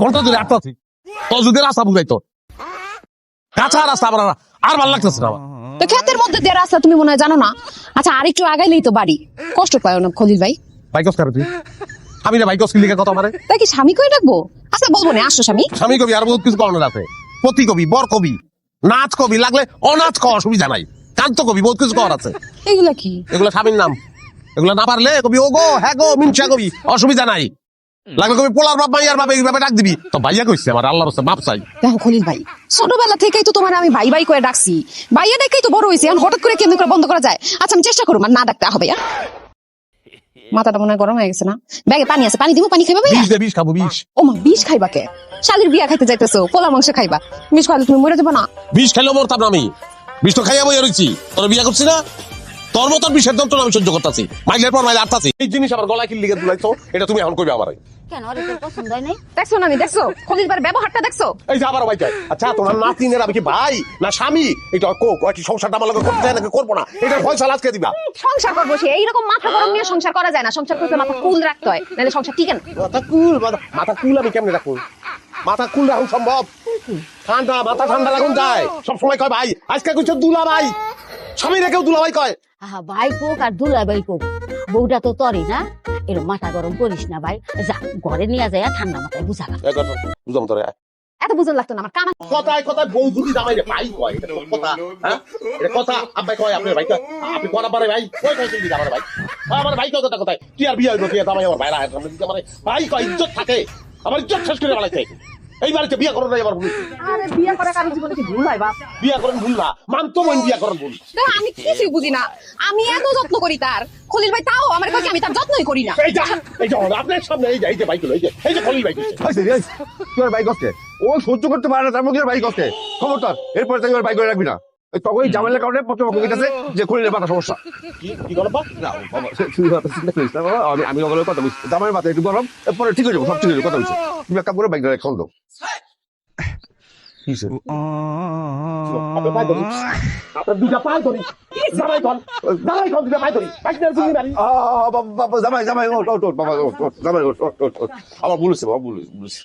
ঘন্টা ধরে আটটাছি তোর যদি রাস্তা বুঝাইতো কাঁচা রাস্তা আমার আর ভালো লাগতেছে না আমার। তো ক্ষেতের মধ্যে দিয়ে রাস্তা তুমি মনে হয় জানো না। আচ্ছা আর একটু আগাইলেই তো বাড়ি, কষ্ট পায় না খলিল ভাই? বাইকস কার তুই আমি না বাইকস কি লিখে কথা আমারে তাই কি স্বামী কই ডাকবো? আচ্ছা বলবো না, আসো স্বামী। স্বামী কবি আর বহুত কিছু করানোর আছে, পতি কবি, বর কবি, নাচ কবি, লাগলে অনাচ কর অসুবিধা নাই, কান্ত কবি, বহুত কিছু কর আছে। এগুলা কি? এগুলো স্বামীর নাম, এগুলো না পারলে কবি ও গো হ্যাঁ গো মিনসা কবি, অসুবিধা নাই। লাগলে কবি পোলার বাপ মাইয়ার বাপ এইভাবে ডাক দিবি তো ভাইয়া কইছে আমার আল্লাহর রাস্তা মাপ চাই। দেখো খলিল ভাই, ছোটবেলা থেকেই তো তোমার আমি ভাই ভাই করে ডাকছি, ভাইয়া ডাকাই তো বড় হয়েছে, এখন হঠাৎ করে কেমন করে বন্ধ করা যায়? আচ্ছা আমি চেষ্টা করবো না ডাকতে হবে। মাথাটা মনে হয় গরম হয়ে গেছে না? ব্যাগে পানি আছে, পানি দিব, পানি খাইবা ভাইয়া? বিষ দে, বিষ খাবো বিষ। ও মা, বিষ খাইবা কে? শালির বিয়া খাইতে যাইতেছো, পোলা মাংস খাইবা, বিষ খাইলে তুমি মরে যাবো না? বিষ খাইলেও মরতাম না আমি, বিষ তো খাইয়া বইয়া রয়েছি। তোর বিয়া করছি না, তোর মতন বিষের যন্ত্রণা আমি সহ্য করতেছি, মাইলের পর মাইল আটতাছি। এই জিনিস আমার গলায় কিল লিগে দুলাইছো, এটা তুমি এখন কইবে আমারে। কেন ওর তোর পছন্দ হয় নাই? দেখছো না, আমি দেখছো খলিল ভাইয়ের ব্যবহারটা দেখছো? এই যে আবার ভাই কয়, আচ্ছা তোমার নাতিনের আমি কি ভাই না স্বামী, এটা কি সংসারটা আমার লগে করতে চাই নাকি করবো না, এটা ফয়সালা আজকে দিবা। সংসার করবো সে, এইরকম মাথা গরম নিয়ে সংসার করা যায় না। সংসার করতে মাথা কুল রাখতে হয়, নাহলে সংসার টিকে না। মাথা কুল আমি কেমনে রাখবো? মাথা কুল রাখুন সম্ভব? ঠান্ডা মাথা ঠান্ডা লাগুন যায় সবসময় কয় ভাই, আজকে কইছো দুলা ভাই, স্বামী রেখেও দুলা ভাই কয়। আহা ভাই কোক আর দুলা ভাই কোক, বউটা তো তরি না, এরকম মাথা গরম করিস না ভাই, যা ঘরে নিয়ে যায় ঠান্ডা মাথায় বুঝালা। বুঝলাম তোরে, এত বুঝন লাগতো না আমার কানা। কথায় কথায় বউ যদি জামাই রে ভাই কয়, এটা তো কথা, হ্যাঁ এটা কথা। আব্বাই কয় আপনার ভাই কয়, আপনি কোন আব্বারে ভাই কই কই দিবি আমার ভাই, আমার ভাই কয় কথা কথায় তুই আর বিয়ে হইলো তুই জামাই আমার ভাইরা সামনে দিতে আমার ভাই কয়, ইজ্জত থাকে, আমার ইজ্জত শেষ করে ফেলাইছে। এই বাড়িতে বিয়ে করো নাই আমার ভুল। আরে বিয়া করা কারো জীবনে কি ভুল হয় বাপ? বিয়ে করেন ভুল না, মানতো মন বিয়ে করেন ভুল। আমি কিছুই বুঝি না, আমি এত যত্ন করি তার। খলিল ভাই তাও আমার কাছে আমি তার যত্নই করি না। এই যে আপনার সামনে এই যে বাইক এই যে খলিল বাইক তোর বাইক আসছে, ও সহ্য করতে পারে না, তার মধ্যে বাইক আসছে খবরদার, এরপরে তাই বাইক করে রাখবি না। তখন জামাইলের কারণে প্রথম আছে যে খলিলের মাথা সমস্যা। কি গল্প না বাবা, তুই চিন্তা করিস না বাবা, আমি ওগুলোর কথা বুঝছি, জামাইয়ের মাথা একটু গরম, এরপরে ঠিক হয়ে যাবো, সব ঠিক হয়ে যাবো, কথা বুঝছি। তুমি এক কাপ করে বাইক ধরে খাওয়া দাও। আপনার দুটা পায় ধরি, জামাই কন দুটা পায় ধরি, জামাই জামাই ওঠ ওঠ ওঠ বাবা, ওঠ ওঠ জামাই ওঠ ওঠ ওঠ। আমার ভুল হচ্ছে বাবা, ভুল হচ্ছে।